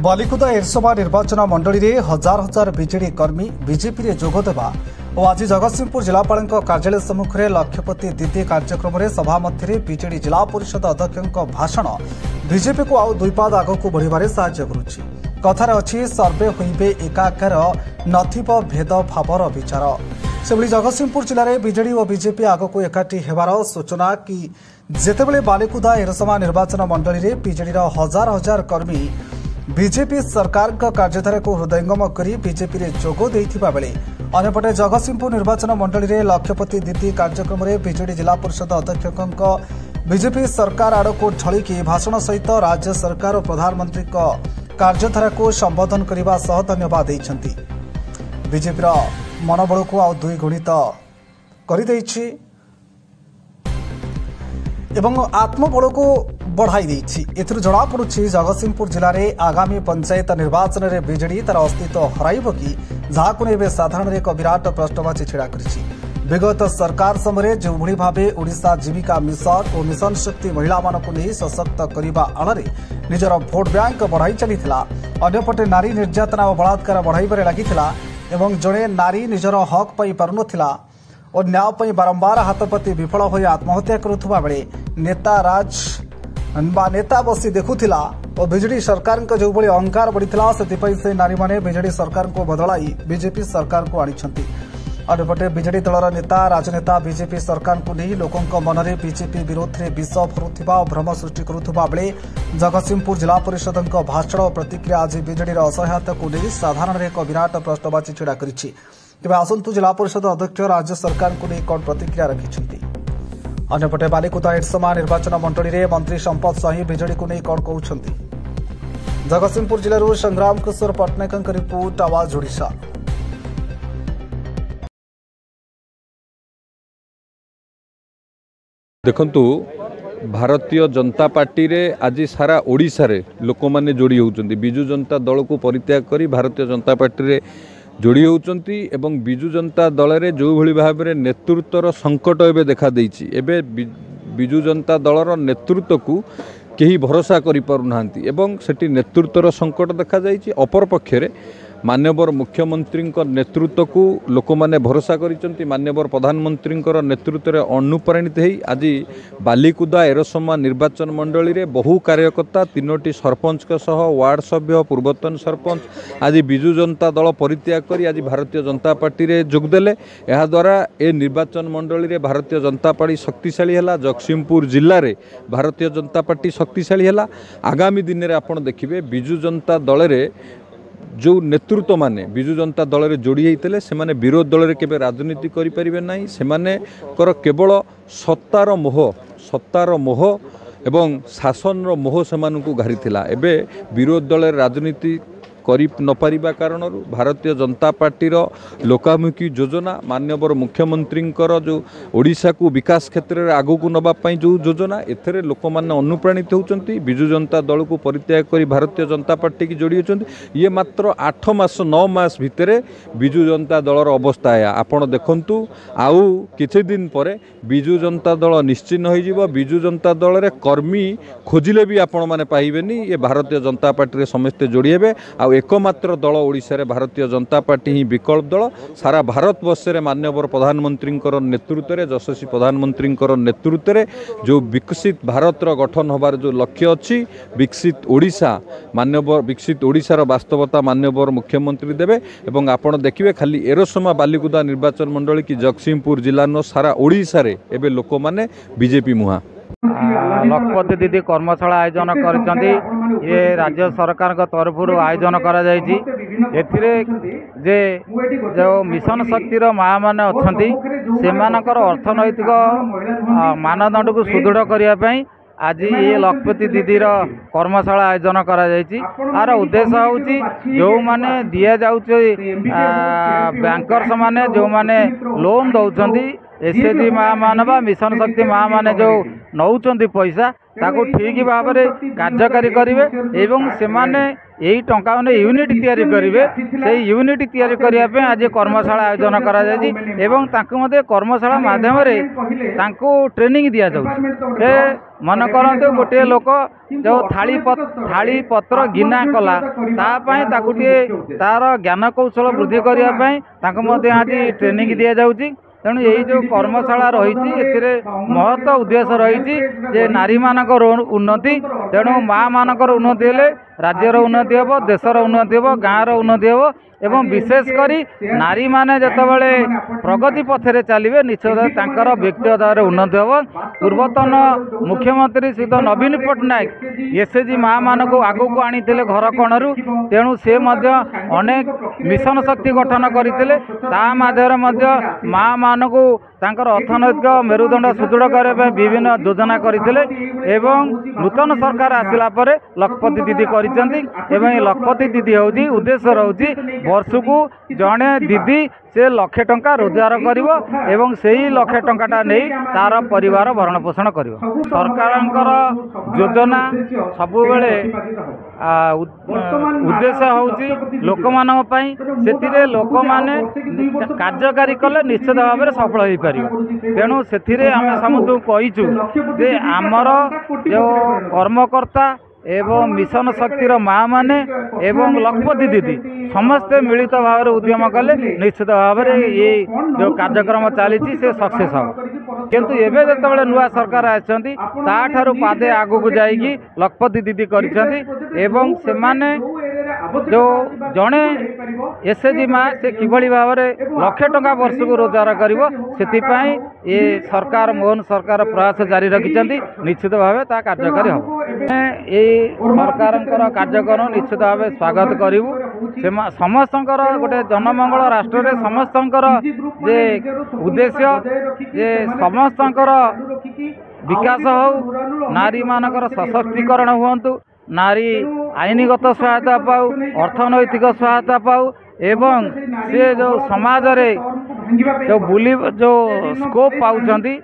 बालिकुदा एरसभा निर्वाचन मंडली में हजार हजार बीजेडी कर्मी बीजेपी रे जोग देवा और आज जगतसिंहपुर जिलापाल कार्यालय सम्मुख में लक्षपति दीदी कार्यक्रम में सभा मध्य बीजेडी जिला परिषद अध्यक्ष भाषण बीजेपी को आउ दुई पाद आगक बढ़िबारे साहाय्य करुछि। कथार अच्छी सर्वे होइबे एकाकार नथिब भेदभावर विचार से जगतसिंहपुर जिले में बीजेडी और बीजेपी आगक एकाठी हेबार सूचना कि जेतेबेले बालिकुदा एरसभा निर्वाचन मंडली में बीजेडी हजार हजार कर्मी बीजेपी सरकार कार्यधारा को हृदयंगम कर बीजेपी रे जोग देइथिबा बेले अन्यपटे जगतसिंहपुर निर्वाचन मंडली में लक्षपति दीदी कार्यक्रम में बीजेडी जिला परिषद अध्यक्ष बीजेपी सरकार आड़ को ढलिकी भाषण सहित राज्य सरकार और प्रधानमंत्री कार्यधारा को संबोधन करने सह धन्यवाद देइछंती। बीजेपी मनोबल को आउ दुई गुणित करदेछि एवं आत्मबल को बढ़ाई देछि। एथुर जणा पड़ुछि जगतसिंहपुर जिले में आगामी पंचायत निर्वाचन में बीजेडी तार अस्तित्व हराइब कि जहां एवं साधारण एक विराट प्रश्नवाची छिड़ा करिछि। विगत सरकार समय जो भाव ओडिशा जीविका मिशन और मिशन शक्ति महिला मानक नहीं सशक्त करने आड़ निजर भोट बैंक बढ़ाई चली अंपटे नारी निर्यातना और बलात्कार बढ़ाइबारे लागिथिला एवं जड़े नारी निजर हक पाई पारुनथिला और न्याय बारंबार हाथपति विफल हो आत्महत्या करुवा बेले नेता बसी देखुला और बीजेडी सरकार जो भाई अहंकार बढ़ीला से नारी माने बीजेडी सरकार को बदलाई बीजेपी सरकार को आनिछंती। अन्यपटे बीजेडी दलर नेता राजनेता बीजेपी सरकार को नहीं लोकों मन में बीजेपी विरोध में विष भरुवा और भ्रम सृष्टि करुवा बेले जगतसिंहपुर जिला परिषद भाषण और प्रतिक्रिया आज बीजेडी असहायता को नहीं साधारण एक विराट प्रश्नवाची छिड़ा करिछि। तेज आसतु जिला परिषद अध्यक्ष राज्य सरकार को नहीं कौन प्रतिक्रिया रखिछंती। अन्यपटे बालिकुदा एरसभा निर्वाचन मंडली में मंत्री संपद साही बीजेडी को नहीं कौन कहउछंती। जगतसिंहपुर जिलूर संग्राम किशोर पट्टनायक रिपोर्ट आवाज ओडिशा। देखंतु भारतीय जनता पार्टी रे आज सारा ओडिशा रे लोक माने जोड़ी होउचंती। बिजू जनता दल को परित्याग करी भारतीय जनता पार्टी रे जोड़ी होउचंती एवं बिजू जनता दल रे जो भली भाव रे नेतृत्वर संकट एबे देखा देइछि। एबे बिजू जनता दलर नेतृत्व को केही भरोसा करि पारुनांती एवं सेठी नेतृत्वर संकट देखा जाइछि। अपर पक्षरे माननीय मुख्यमंत्री नेतृत्व को लोक माने भरोसा करिसंती। माननीय प्रधानमंत्री नेतृत्व में अनुप्राणित होई आज बालिकुदा एरसभा निर्वाचन मंडली रे बहु कार्यकर्ता तीनोटी सरपंच सह वार्ड सभ्य पूर्वतन सरपंच आज बिजू जनता दल परित्याग करी आज भारतीय जनता पार्टी रे जोगदेले। यह द्वारा ए निर्वाचन मंडली रे भारतीय जनता पार्टी शक्तिशाली है। जगतसिंहपुर जिले में भारतीय जनता पार्टी शक्तिशाली है। आगामी दिन में आपण देखिए बिजू जनता दल रे जो नेतृत्व माने बिजू जनता दल रे जोड़ी होते से माने विरोध दल रे केबे राजनीति करि परिबे नाही। से माने कर केवल सत्तार मोह एवं शासन रो मोह से मानकु घारिथिला। एबे विरोध दल राजनीति करि न पारिबा कारण भारतीय जनता पार्टी रो लोकामुखी योजना माननीय मुख्यमंत्री जो ओडिशा को विकास क्षेत्र में आगू को नबा पई जो योजना एथरे लोक माने अनुप्राणित होउचंती। बिजू जनता दल को परित्याग करी भारतीय जनता पार्टी की जोड़ी होचंती। ये मात्र 8 मास 9 मास भितरे बिजू जनता दलर अवस्था है। आपण देखंतु आउ किछि दिन परे बिजू जनता दल निश्चिन्न हो जिवो। बिजू जनता दल रे कर्मी खोजिले भी आपण माने पाइबेनी। ये भारतीय जनता पार्टी रे समस्ते जोड़ी हेबे। आ एकमात्र दल ओडिशा रे भारतीय जनता पार्टी ही विकल्प दल। सारा भारत वर्ष में माननीय प्रधानमंत्री नेतृत्व में यशस्वी प्रधानमंत्री नेतृत्व में जो विकसित भारत गठन होबार जो लक्ष्य अच्छी विकसित ओडिशा माननीय विकसित ओडिशार वास्तवता माननीय मुख्यमंत्री देवे। एवं आपण देखिए खाली एरसभा बालिकुदा निर्वाचन मंडली की जगतसिंहपुर जिला नो सारा ओडिशा रे एबे लोक माने बीजेपी मुहा लखपति दीदी कर्मशाला आयोजन करछंती। ये राज्य सरकार तरफ आयोजन करा जायछि। एथिरे जे जो मिशन शक्ति माँ मैंने अच्छी सेमानकर अर्थनैतिक मानदंड को सुदृढ़ करने आज ये लखपति दीदीर कर्मशाला आयोजन करा जायछि। आर उद्देश्य होउछि जो माने दिया जाउछि बैंकर्स माने जो माने लोन दउछंती एसएचजी माँ मान मिशन शक्ति माँ मैंने जो नौचंती पैसा ताको ठीक भाव में कार्यकारी करेंगे एवं से यही टंका मैंने यूनिट तैयारी करेंगे से यूनिट तैयारी करने आज कर्मशाला आयोजन कर कर्मशाला माध्यम ट्रेनिंग दि जाए मन करते गोटे लोक जो थाली पत्र गिना कला तार ज्ञान कौशल वृद्धि करने आज ट्रेनिंग दि जाऊँगी तेणु यही जो कर्मशाला रही महत्व उद्देश्य रही जे नारी मानकर उन्नति तेणु माँ मानकर उन्नति हेले राज्यर उन्नति हे देशर उन्नति हे गाँव उन्नति हे एवं विशेषकर नारी माने जतबले प्रगति पथरे चलिए निश्चित तांकर व्यक्तिगत उन्नति हे पूर्वतन मुख्यमंत्री श्री नवीन पट्टनायक एसएचजी माँ मान को आगू को आनी घर कणरू तेणु से अनेक मिशन शक्ति गठन करते माध्यम माँ मान को तांकर अर्थनैतिक मेरुदंड सुदृढ़ करने विभिन्न योजना करते एवं नूतन सरकार आसिला परे लखपति दीदी करछंती एवं लखपति दीदी होउची उद्देश्य रहउची वर्षकू जड़े दीदी से लक्षे टंका रोजगार करिवो एवं सेही लक्षे टंकाटा नहीं तार परिवार भरण पोषण करिवो सरकारंकर योजना सबुबेले उद्देश्य होउची लोक मानक पई सेतिरे लोक माने कार्यकारी कले निश्चित भाव में सफल हो पारिबो तेणु सेतिरे आमे समस्त कहिचु जे आमर जो कर्मकर्ता एवं मिशन शक्तिर माँ माने एवं लखपति दीदी समस्ते मिलित भाव में उद्यम कले निश्चित भाव में ये जो कार्यक्रम चली से सक्सेस हम किंतु एबे जतबेले नुआ सरकार आछंती ताठारु पादे आगु को जाइकी लखपति दीदी करछंती एवं सेमाने जो जड़े एसएचजी माँ से किभली भाव में लक्षे टंका वर्ष को रोजगार करिवो सेतिपई ये सरकार मोहन सरकार प्रयास जारी रखिछंती निश्चित भाव ता कार्यकारी हम ये सरकार कार्यक्रम निश्चित भाव स्वागत करूँ समस्त गोटे जनमंगल राष्ट्र रे समस्त जे उद्देश्य जे समस्त विकास हो नारी मानकर सशक्तिकरण हुंतु नारी आईनगत सहायता पाऊ अर्थनैतिक सहायता पाऊ एवं से जो समाज रे जो बुली जो स्कोप पाउछंती